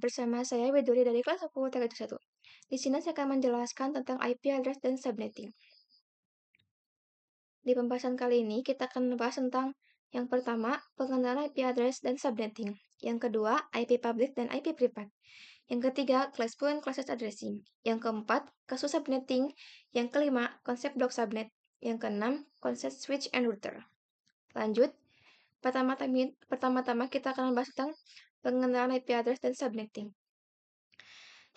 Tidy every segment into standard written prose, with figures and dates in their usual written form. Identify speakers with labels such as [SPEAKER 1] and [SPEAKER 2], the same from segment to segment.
[SPEAKER 1] bersama saya Widuri dari kelas 10 1. Di sini saya akan menjelaskan tentang IP address dan subnetting. Di pembahasan kali ini kita akan membahas tentang yang pertama, pengenalan IP address dan subnetting. Yang kedua, IP public dan IP privat. Yang ketiga, classful and classes addressing. Yang keempat, kasus subnetting. Yang kelima, konsep block subnet. Yang keenam, konsep switch and router. Lanjut, pertama-tama kita akan membahas tentang pengenalan IP address dan subnetting.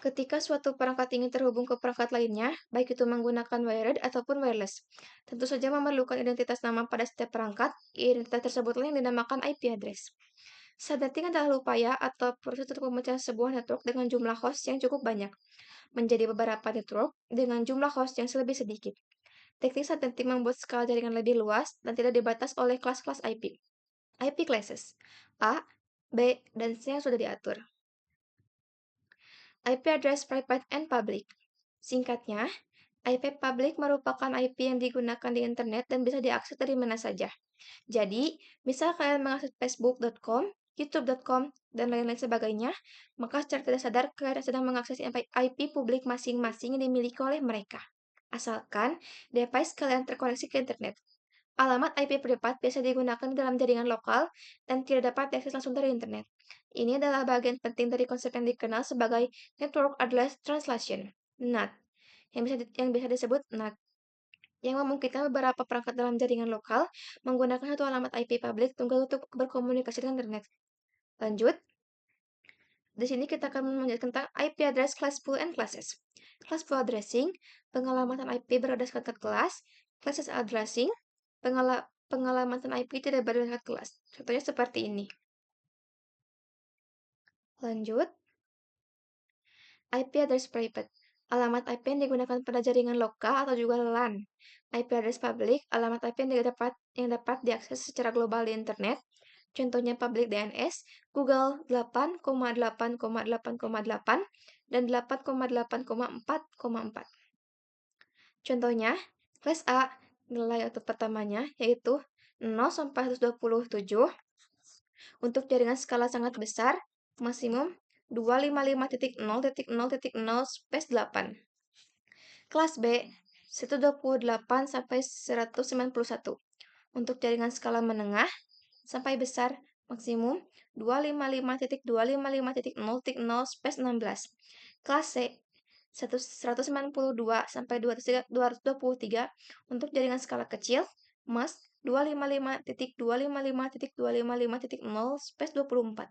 [SPEAKER 1] Ketika suatu perangkat ingin terhubung ke perangkat lainnya, baik itu menggunakan wired ataupun wireless, tentu saja memerlukan identitas nama pada setiap perangkat. Identitas tersebutlah yang dinamakan IP address. Subnetting adalah upaya atau proses untuk memecah sebuah network dengan jumlah host yang cukup banyak, menjadi beberapa network dengan jumlah host yang lebih sedikit. Teknik subnetting membuat skala jaringan lebih luas dan tidak dibatas oleh kelas-kelas IP. IP classes A, B, dan C yang sudah diatur. IP address private and public. Singkatnya, IP public merupakan IP yang digunakan di internet dan bisa diakses dari mana saja. Jadi, misal kalian mengakses facebook.com, youtube.com, dan lain-lain sebagainya, maka secara tidak sadar kalian sedang mengakses IP publik masing-masing yang dimiliki oleh mereka. Asalkan device kalian terkoneksi ke internet. Alamat IP privat biasa digunakan dalam jaringan lokal dan tidak dapat diakses langsung dari internet. Ini adalah bagian penting dari konsep yang dikenal sebagai Network Address Translation, NAT, yang bisa disebut NAT, yang memungkinkan beberapa perangkat dalam jaringan lokal menggunakan satu alamat IP publik tunggal untuk berkomunikasi dengan internet. Lanjut, di sini kita akan menjelaskan tentang IP address classful and classes. Classful addressing, pengalamatan IP berdasarkan kelas. Classes addressing, pengalamatan IP tidak berdasarkan kelas. Contohnya seperti ini. Lanjut, IP address private. Alamat IP yang digunakan pada jaringan lokal atau juga LAN. IP address public, alamat IP yang dapat diakses secara global di internet. Contohnya public DNS, Google 8,8,8,8 dan 8,8,4,4. Contohnya, kelas A, nilai output pertamanya yaitu 0 sampai 127. Untuk jaringan skala sangat besar, maksimum 255.0.0.0/8. Kelas B, 128 sampai 191. Untuk jaringan skala menengah sampai besar, maksimum 255.255.0.0/16. Kelas C, 192 sampai 223 untuk jaringan skala kecil, mas 255.255.255.0/24.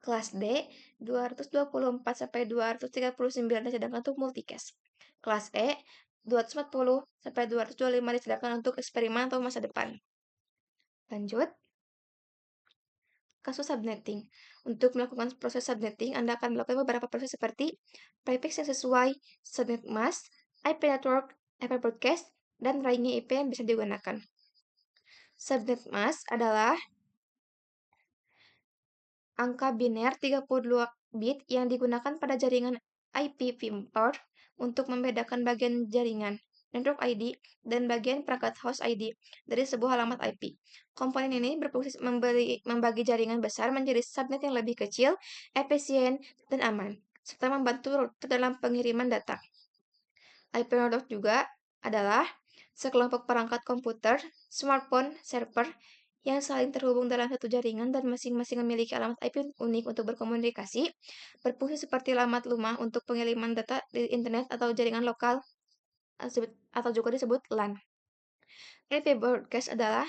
[SPEAKER 1] Kelas D, 224 sampai 239 disediakan untuk multicast. Kelas E, 240 sampai 225 disediakan untuk eksperimen atau masa depan. Lanjut, kasus subnetting. Untuk melakukan proses subnetting, Anda akan melakukan beberapa proses seperti prefix yang sesuai, subnet mask, IP network, IP broadcast, dan lainnya IP yang bisa digunakan. Subnet mask adalah angka biner 32 bit yang digunakan pada jaringan IP port untuk membedakan bagian jaringan network ID dan bagian perangkat host ID dari sebuah alamat IP. Komponen ini berfungsi membagi jaringan besar menjadi subnet yang lebih kecil, efisien, dan aman, serta membantu router dalam pengiriman data. IP network juga adalah sekelompok perangkat komputer, smartphone, server, yang saling terhubung dalam satu jaringan dan masing-masing memiliki alamat IP unik untuk berkomunikasi, berfungsi seperti alamat rumah untuk pengiriman data di internet atau jaringan lokal, atau juga disebut LAN. IP broadcast adalah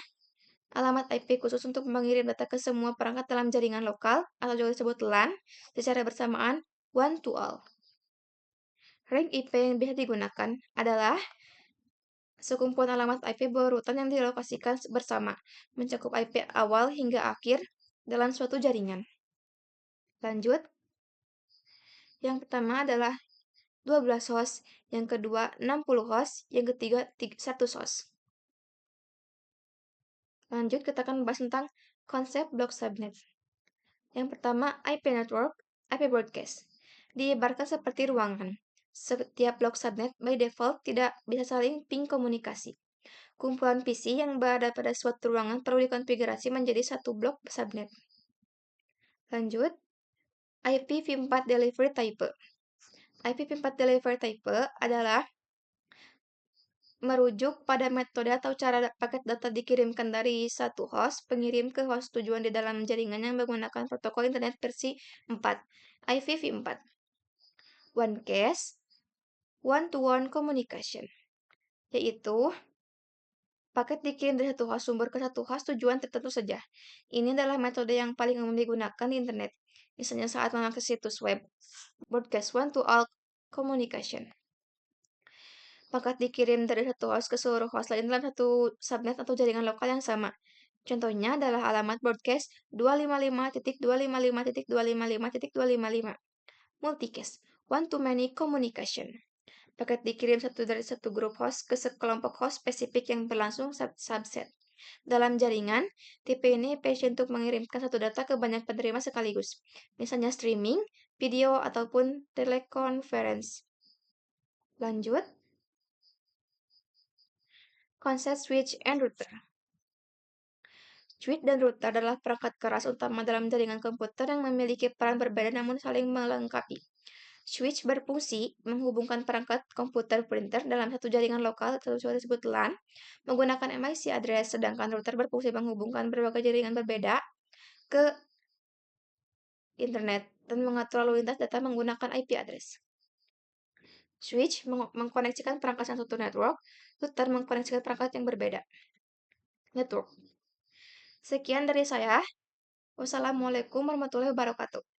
[SPEAKER 1] alamat IP khusus untuk mengirim data ke semua perangkat dalam jaringan lokal, atau juga disebut LAN, secara bersamaan one to all. Ring IP yang bisa digunakan adalah sekumpulan alamat IP berurutan yang dilokasikan bersama, mencakup IP awal hingga akhir dalam suatu jaringan. Lanjut, yang pertama adalah 12 host, yang kedua 60 host, yang ketiga 1 host. Lanjut, kita akan membahas tentang konsep block subnet. Yang pertama, IP network, IP broadcast. Diibaratkan seperti ruangan. Setiap blok subnet by default tidak bisa saling ping komunikasi. Kumpulan PC yang berada pada suatu ruangan perlu dikonfigurasi menjadi satu blok subnet. Lanjut, IPv4 Delivery Type. IPv4 Delivery Type adalah merujuk pada metode atau cara paket data dikirimkan dari satu host pengirim ke host tujuan di dalam jaringan yang menggunakan protokol internet versi 4, IPv4. One case, one-to-one communication, yaitu paket dikirim dari satu host sumber ke satu host tujuan tertentu saja. Ini adalah metode yang paling umum digunakan di internet, misalnya saat mengakses situs web. Broadcast one-to-all communication. Paket dikirim dari satu host ke seluruh host lain dalam satu subnet atau jaringan lokal yang sama. Contohnya adalah alamat broadcast 255.255.255.255. Multicast, one-to-many communication. Paket dikirim dari satu grup host ke sekelompok host spesifik yang berlangsung subset. Dalam jaringan, tipe ini passion untuk mengirimkan satu data ke banyak penerima sekaligus, misalnya streaming, video, ataupun telekonferensi. Lanjut, konsep switch and router. Switch dan router adalah perangkat keras utama dalam jaringan komputer yang memiliki peran berbeda namun saling melengkapi. Switch berfungsi menghubungkan perangkat komputer printer dalam satu jaringan lokal atau disebut LAN menggunakan MIC address, sedangkan router berfungsi menghubungkan berbagai jaringan berbeda ke internet dan mengatur lalu lintas data menggunakan IP address. Switch mengkoneksikan perangkat yang satu network, router mengkoneksikan perangkat yang berbeda. Network. Sekian dari saya. Wassalamualaikum warahmatullahi wabarakatuh.